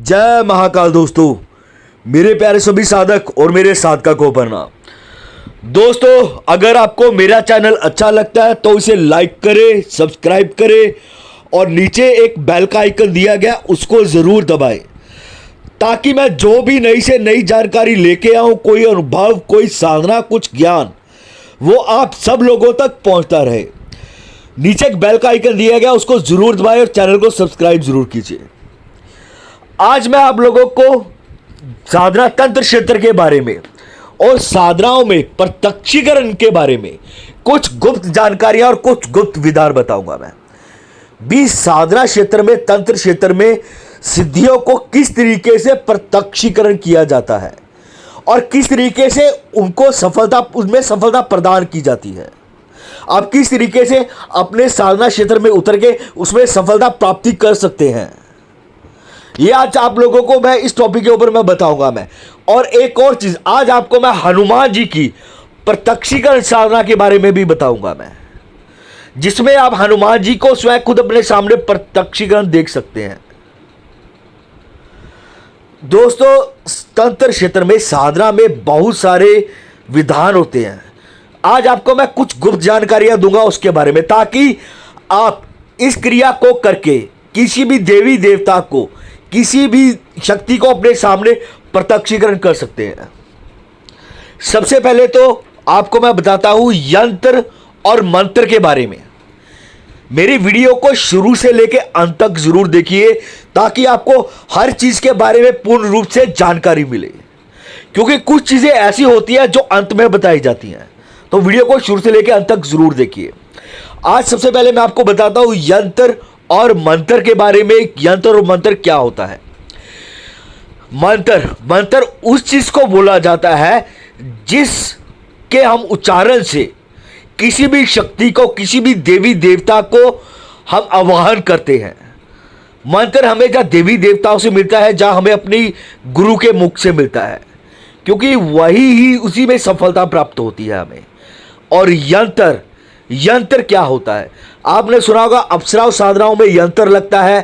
जय महाकाल दोस्तों, मेरे प्यारे सभी साधक और मेरे साधका को प्रणाम। दोस्तों, अगर आपको मेरा चैनल अच्छा लगता है तो इसे लाइक करें, सब्सक्राइब करें और नीचे एक बेल का आइकन दिया गया उसको ज़रूर दबाएं, ताकि मैं जो भी नई से नई जानकारी लेके आऊँ, कोई अनुभव, कोई साधना, कुछ ज्ञान, वो आप सब लोगों तक पहुँचता रहे। नीचे एक बेल का आइकन दिया गया उसको ज़रूर दबाएं और चैनल को सब्सक्राइब ज़रूर कीजिए। आज मैं आप लोगों को साधना तंत्र क्षेत्र के बारे में और साधनाओं में प्रत्यक्षीकरण के बारे में कुछ गुप्त जानकारियां और कुछ गुप्त विधान बताऊंगा। मैं भी साधना क्षेत्र में, तंत्र क्षेत्र में सिद्धियों को किस तरीके से प्रत्यक्षीकरण किया जाता है और किस तरीके से उनको उसमें सफलता प्रदान की जाती है। आप किस तरीके से अपने साधना क्षेत्र में उतर के उसमें सफलता प्राप्ति कर सकते हैं, ये आज आप लोगों को मैं इस टॉपिक के ऊपर मैं बताऊंगा। मैं और एक और चीज, आज आपको मैं हनुमान जी की प्रत्यक्षीकरण साधना के बारे में भी बताऊंगा मैं, जिसमें आप हनुमान जी को स्वयं खुद अपने सामने प्रत्यक्षीकरण देख सकते हैं। दोस्तों, तंत्र क्षेत्र में साधना में बहुत सारे विधान होते हैं। आज आपको मैं कुछ गुप्त जानकारियां दूंगा उसके बारे में, ताकि आप इस क्रिया को करके किसी भी देवी देवता को, किसी भी शक्ति को अपने सामने प्रत्यक्षीकरण कर सकते हैं। सबसे पहले तो आपको मैं बताता हूं यंत्र और मंत्र के बारे में। मेरी वीडियो को शुरू से लेकर अंत तक जरूर देखिए, ताकि आपको हर चीज के बारे में पूर्ण रूप से जानकारी मिले, क्योंकि कुछ चीजें ऐसी होती हैं जो अंत में बताई जाती हैं। तो वीडियो को शुरू से लेकर अंत तक जरूर देखिए। आज सबसे पहले मैं आपको बताता हूं यंत्र और मंत्र के बारे में। यंत्र और मंत्र क्या होता है? मंत्र उस चीज को बोला जाता है जिसके हम उच्चारण से किसी भी शक्ति को, किसी भी देवी देवता को हम आवाहन करते हैं। मंत्र हमें जहां देवी देवताओं से मिलता है, जहां हमें अपनी गुरु के मुख से मिलता है, क्योंकि वही ही उसी में सफलता प्राप्त होती है हमें। और यंत्र क्या होता है? आपने सुना होगा अप्सरा साधनाओं में यंत्र लगता है।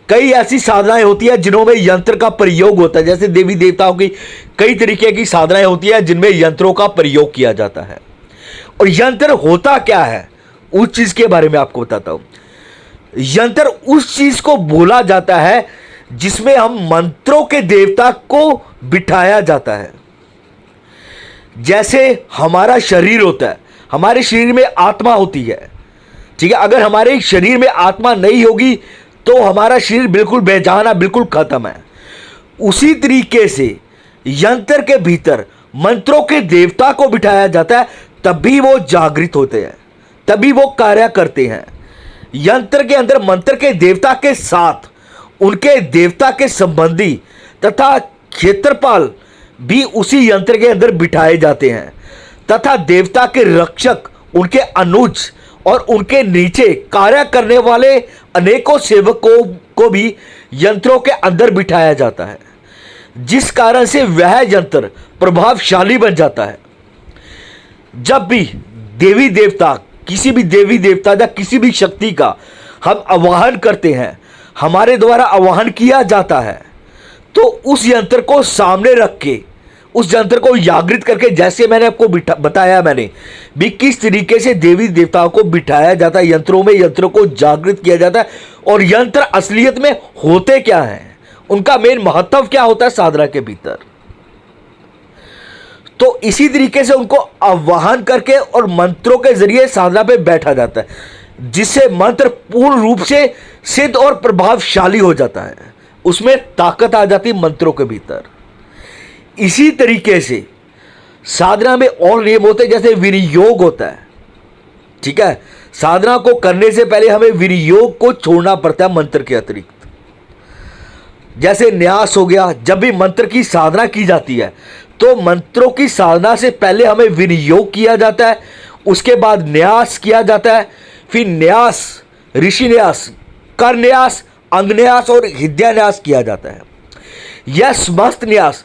कई ऐसी साधनाएं होती है जिनों में यंत्र का प्रयोग होता है। जैसे देवी देवताओं की कई तरीके की साधनाएं होती है जिनमें यंत्रों का प्रयोग किया जाता है। और यंत्र होता क्या है, उस चीज के बारे में आपको बताता हूं। यंत्र उस चीज को बोला जाता है जिसमें हम मंत्रों के देवता को बिठाया जाता है। जैसे हमारा शरीर होता है, हमारे शरीर में आत्मा होती है, ठीक है। अगर हमारे शरीर में आत्मा नहीं होगी तो हमारा शरीर बिल्कुल बेजान, बिल्कुल खत्म है। उसी तरीके से यंत्र के भीतर मंत्रों के देवता को बिठाया जाता है, तभी वो जागृत होते हैं, तभी वो कार्य करते हैं। यंत्र के अंदर मंत्र के देवता के साथ उनके देवता के संबंधी तथा क्षेत्रपाल भी उसी यंत्र के अंदर बिठाए जाते हैं, तथा देवता के रक्षक, उनके अनुज और उनके नीचे कार्य करने वाले अनेकों सेवकों को भी यंत्रों के अंदर बिठाया जाता है, जिस कारण से वह यंत्र प्रभावशाली बन जाता है। जब भी देवी देवता, किसी भी देवी देवता या किसी भी शक्ति का हम आवाहन करते हैं, हमारे द्वारा आवाहन किया जाता है, तो उस यंत्र को सामने रख के, उस यंत्र को जागृत करके, जैसे मैंने आपको बताया मैंने भी किस तरीके से देवी देवताओं को बिठाया जाता है यंत्रों में, यंत्रों को जागृत किया जाता है। और यंत्र असलियत में होते क्या हैं, उनका मेन महत्व क्या होता है साधना के भीतर। तो इसी तरीके से उनको आवाहन करके और मंत्रों के जरिए साधना पे बैठा जाता है, जिससे मंत्र पूर्ण रूप से सिद्ध और प्रभावशाली हो जाता है। उसमें ताकत आ जाती है मंत्रों के भीतर। इसी तरीके से साधना में और नियम होते हैं, जैसे विनियोग होता है, ठीक है। साधना को करने से पहले हमें विनियोग को छोड़ना पड़ता है मंत्र के अतिरिक्त। जैसे न्यास हो गया, जब भी मंत्र की साधना की जाती है तो मंत्रों की साधना से पहले हमें विनियोग किया जाता है, उसके बाद न्यास किया जाता है, फिर न्यास, ऋषि न्यास, कर न्यास, अंग न्यास और हृदय न्यास किया जाता है। यह समस्त न्यास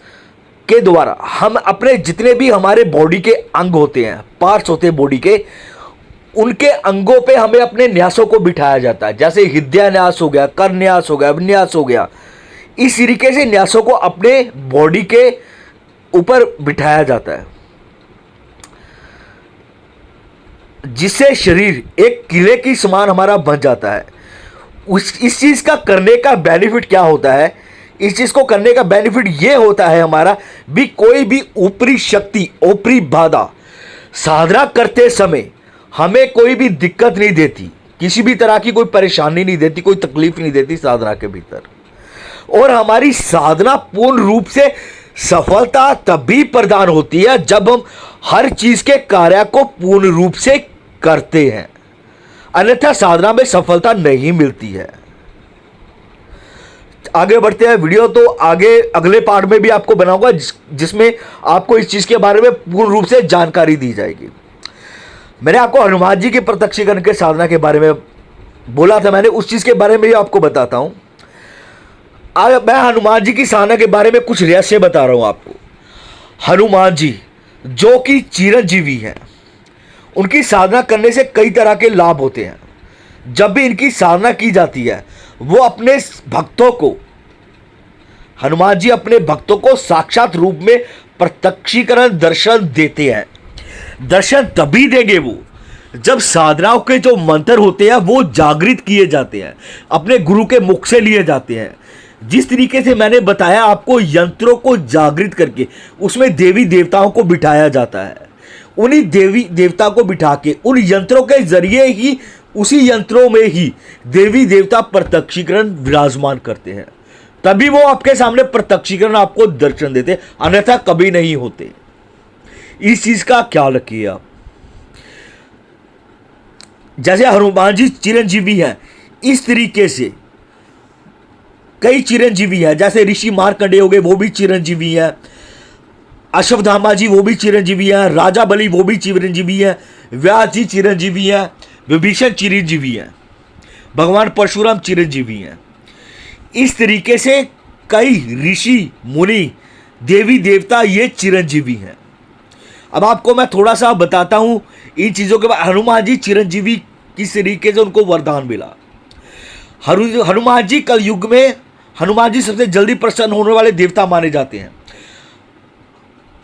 के द्वारा हम अपने जितने भी हमारे बॉडी के अंग होते हैं, पार्ट्स होते हैं बॉडी के, उनके अंगों पे हमें अपने न्यासों को बिठाया जाता है। जैसे हृदय न्यास हो गया, कर न्यास हो गया, अभिन्यास हो गया, इस तरीके से न्यासों को अपने बॉडी के ऊपर बिठाया जाता है, जिससे शरीर एक किले की समान हमारा बन जाता है। इस चीज का करने का बेनिफिट क्या होता है? इस चीज को करने का बेनिफिट यह होता है हमारा भी कोई भी ऊपरी शक्ति, ऊपरी बाधा साधना करते समय हमें कोई भी दिक्कत नहीं देती, किसी भी तरह की कोई परेशानी नहीं देती, कोई तकलीफ नहीं देती साधना के भीतर। और हमारी साधना पूर्ण रूप से सफलता तभी प्रदान होती है जब हम हर चीज के कार्य को पूर्ण रूप से करते हैं, अन्यथा साधना में सफलता नहीं मिलती है। आगे बढ़ते हैं, वीडियो तो आगे अगले पार्ट में भी आपको बनाऊंगा जिसमें आपको इस चीज के बारे में पूर्ण रूप से जानकारी दी जाएगी। मैंने आपको हनुमान जी के प्रत्यक्षीकरण के साधना के बारे में बोला था, मैंने उस चीज के बारे में भी आपको बताता हूं। आज मैं हनुमान जी की साधना के बारे में कुछ रहस्य बता रहा हूं आपको। हनुमान जी जो कि चिरंजीवी हैं, उनकी साधना करने से कई तरह के लाभ होते हैं। जब भी इनकी साधना की जाती है, वो अपने भक्तों को, हनुमान जी अपने भक्तों को साक्षात रूप में प्रत्यक्षीकरण दर्शन देते हैं। दर्शन तभी देंगे वो जब साधनाओं के जो मंत्र होते हैं वो जागृत किए जाते हैं, अपने गुरु के मुख से लिए जाते हैं। जिस तरीके से मैंने बताया आपको, यंत्रों को जागृत करके उसमें देवी देवताओं को बिठाया जाता है। उन्हीं देवी देवता को बिठा के उन यंत्रों के जरिए ही, उसी यंत्रों में ही देवी देवता प्रत्यक्षीकरण विराजमान करते हैं, तभी वो आपके सामने प्रत्यक्षीकरण आपको दर्शन देते, अन्यथा कभी नहीं होते। इस चीज का ख्याल रखिए आप। जैसे हनुमान जी चिरंजीवी हैं, इस तरीके से कई चिरंजीवी हैं, जैसे ऋषि मार्कंडेय हो गए, वो भी चिरंजीवी हैं। अश्वत्थामा जी वो भी चिरंजीवी हैं। राजा बलि वो भी चिरंजीवी हैं। व्यास जी चिरंजीवी हैं। विभीषण चिरंजीवी हैं। भगवान परशुराम चिरंजीवी हैं। इस तरीके से कई ऋषि मुनि, देवी देवता ये चिरंजीवी हैं। अब आपको मैं थोड़ा सा बताता हूं इन चीजों के बाद। हनुमान जी चिरंजीवी किस तरीके से उनको वरदान मिला। हनुमान जी कल युग में, हनुमान जी सबसे जल्दी प्रसन्न होने वाले देवता माने जाते हैं।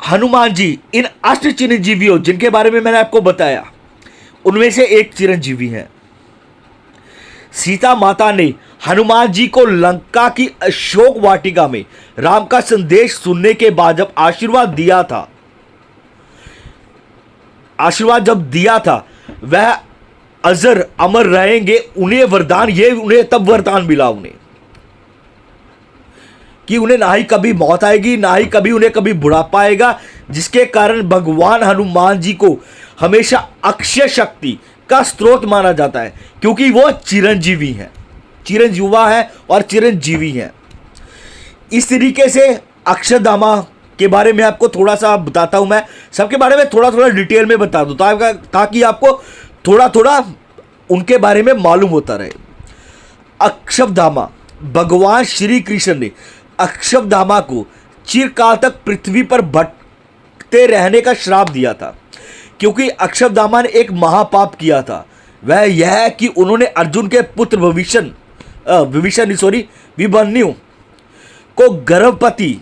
हनुमान जी इन अष्ट चिरंजीवियों जिनके बारे में मैंने आपको बताया, उनमें से एक चिरंजीवी हैं। सीता माता ने हनुमान जी को लंका की अशोक वाटिका में राम का संदेश सुनने के बाद जब आशीर्वाद दिया था, आशीर्वाद जब दिया था, वह अजर अमर रहेंगे, उन्हें वरदान, ये उन्हें तब वरदान मिला उन्हें कि उन्हें ना ही कभी मौत आएगी, ना ही कभी उन्हें कभी बुढ़ापा आएगा, जिसके कारण भगवान हनुमान जी को हमेशा अक्षय शक्ति का स्रोत माना जाता है, क्योंकि वो चिरंजीवी हैं, चिरंजीवा है और चिरंजीवी हैं। इस तरीके से अक्षरधामा के बारे में आपको थोड़ा सा बताता हूं। मैं सबके बारे में थोड़ा थोड़ा डिटेल में बता दूं ताकि आपको थोड़ा थोड़ा उनके बारे में मालूम होता रहे। अक्षरधामा, भगवान श्री कृष्ण ने अक्षरधामा को चिरकाल तक पृथ्वी पर भटकते रहने का श्राप दिया था, क्योंकि अक्षरधामा ने एक महापाप किया था। वह यह है कि उन्होंने अर्जुन के पुत्र विभिमन्यु को गर्भवती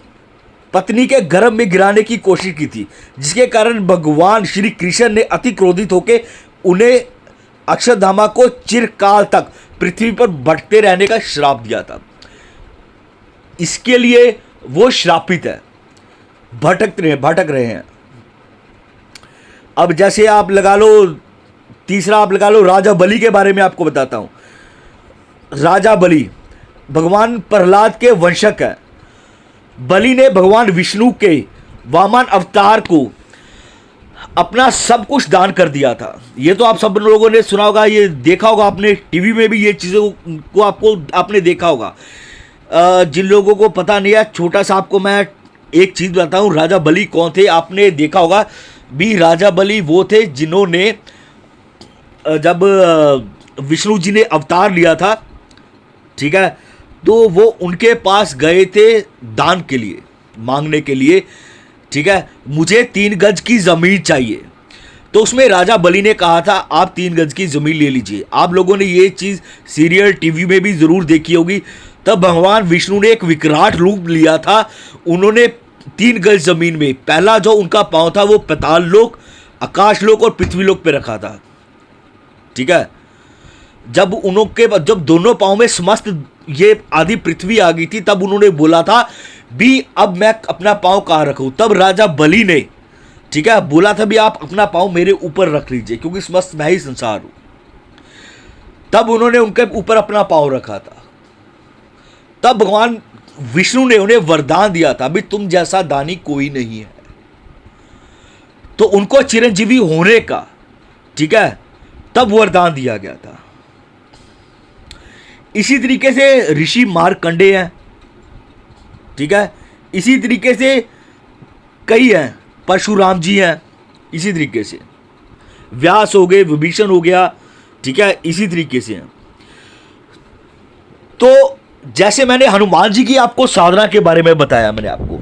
पत्नी के गर्भ में गिराने की कोशिश की थी, जिसके कारण भगवान श्री कृष्ण ने अति क्रोधित होकर उन्हें अक्षरधामा को चिरकाल तक पृथ्वी पर भटकते रहने का श्राप दिया था। इसके लिए वो श्रापित है, भटक रहे हैं। अब जैसे आप लगा लो, तीसरा आप लगा लो राजा बलि के बारे में आपको बताता हूं। राजा बलि भगवान प्रहलाद के वंशक है। बलि ने भगवान विष्णु के वामन अवतार को अपना सब कुछ दान कर दिया था। ये तो आप सब लोगों ने सुना होगा, ये देखा होगा आपने, टीवी में भी ये चीज़ों को आपने देखा होगा। जिन लोगों को पता नहीं है, छोटा सा आपको मैं एक चीज़ बताता हूँ। राजा बलि कौन थे आपने देखा होगा भी। राजा बलि वो थे जिन्होंने जब विष्णु जी ने अवतार लिया था, ठीक है, तो वो उनके पास गए थे दान के लिए, मांगने के लिए, ठीक है, मुझे 3 गज की ज़मीन चाहिए। तो उसमें राजा बलि ने कहा था आप 3 गज की ज़मीन ले लीजिए। आप लोगों ने ये चीज़ सीरियल टीवी में भी ज़रूर देखी होगी। तब भगवान विष्णु ने एक विकराल रूप लिया था। उन्होंने 3 गज जमीन में पहला जो उनका पांव था वो पाताल लोक, आकाश लोक और पृथ्वी लोक पे रखा था। ठीक है, जब दोनों पांव में समस्त ये आदि पृथ्वी आ गई थी, तब उन्होंने बोला था भी अब मैं अपना पांव कहाँ रखूं। तब राजा बलि ने, ठीक है, बोला था भी आप अपना पांव मेरे ऊपर रख लीजिए क्योंकि समस्त मैं ही संसार हूं। तब उन्होंने उनके ऊपर अपना पांव रखा था। तब भगवान विष्णु ने उन्हें वरदान दिया था भी तुम जैसा दानी कोई नहीं है, तो उनको चिरंजीवी होने का, ठीक है, तब वरदान दिया गया था। इसी तरीके से ऋषि मार्कंडेय हैं, ठीक है, इसी तरीके से कई हैं, परशुराम जी हैं, इसी तरीके से व्यास हो गए, विभीषण हो गया, ठीक है, इसी तरीके से हैं। तो जैसे मैंने हनुमान जी की आपको साधना के बारे में बताया, मैंने आपको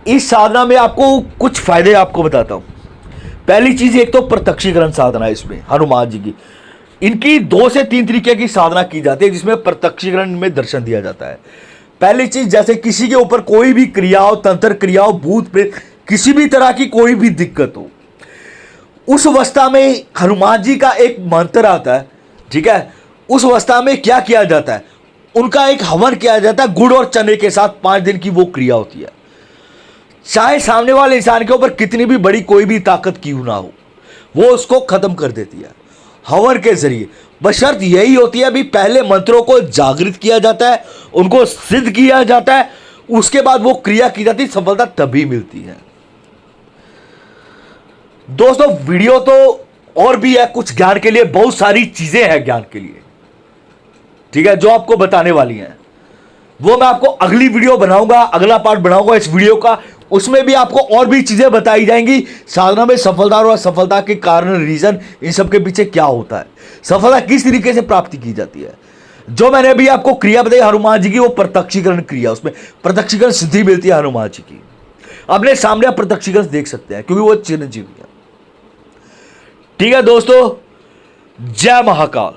इस साधना में आपको कुछ फायदे आपको बताता हूं। पहली चीज, एक तो प्रत्यक्षीकरण साधना है इसमें हनुमान जी की। इनकी 2 से 3 तरीके की साधना की जाती है जिसमें प्रत्यक्षीकरण में दर्शन दिया जाता है। पहली चीज, जैसे किसी के ऊपर कोई भी क्रिया हो, तंत्र क्रिया हो, भूत प्रेत, किसी भी तरह की कोई भी दिक्कत हो, उस अवस्था में हनुमान जी का एक मंत्र आता है, ठीक है। उस अवस्था में क्या किया जाता है, उनका एक हवन किया जाता है गुड़ और चने के साथ। 5 दिन की वो क्रिया होती है। चाहे सामने वाले इंसान के ऊपर कितनी भी बड़ी कोई भी ताकत क्यों ना हो, वो उसको खत्म कर देती है हवन के जरिए। बस शर्त यही होती है भी पहले मंत्रों को जागृत किया जाता है, उनको सिद्ध किया जाता है, उसके बाद वो क्रिया की जाती है, सफलता तभी मिलती है। दोस्तों, वीडियो तो और भी है कुछ ज्ञान के लिए, बहुत सारी चीजें हैं ज्ञान के लिए, ठीक है, जो आपको बताने वाली हैं। वो मैं आपको अगली वीडियो बनाऊंगा, अगला पार्ट बनाऊंगा इस वीडियो का, उसमें भी आपको और भी चीजें बताई जाएंगी। साधना में सफलता और असफलता के कारण, रीजन, इन सब के पीछे क्या होता है, सफलता किस तरीके से प्राप्ति की जाती है। जो मैंने अभी आपको क्रिया बताई हनुमान जी की, वो प्रत्यक्षीकरण क्रिया, उसमें प्रत्यक्षीकरण सिद्धि मिलती है हनुमान जी की। अपने सामने आप प्रत्यक्षीकरण देख सकते हैं क्योंकि वो चिरंजीवी है। ठीक है दोस्तों, जय महाकाल।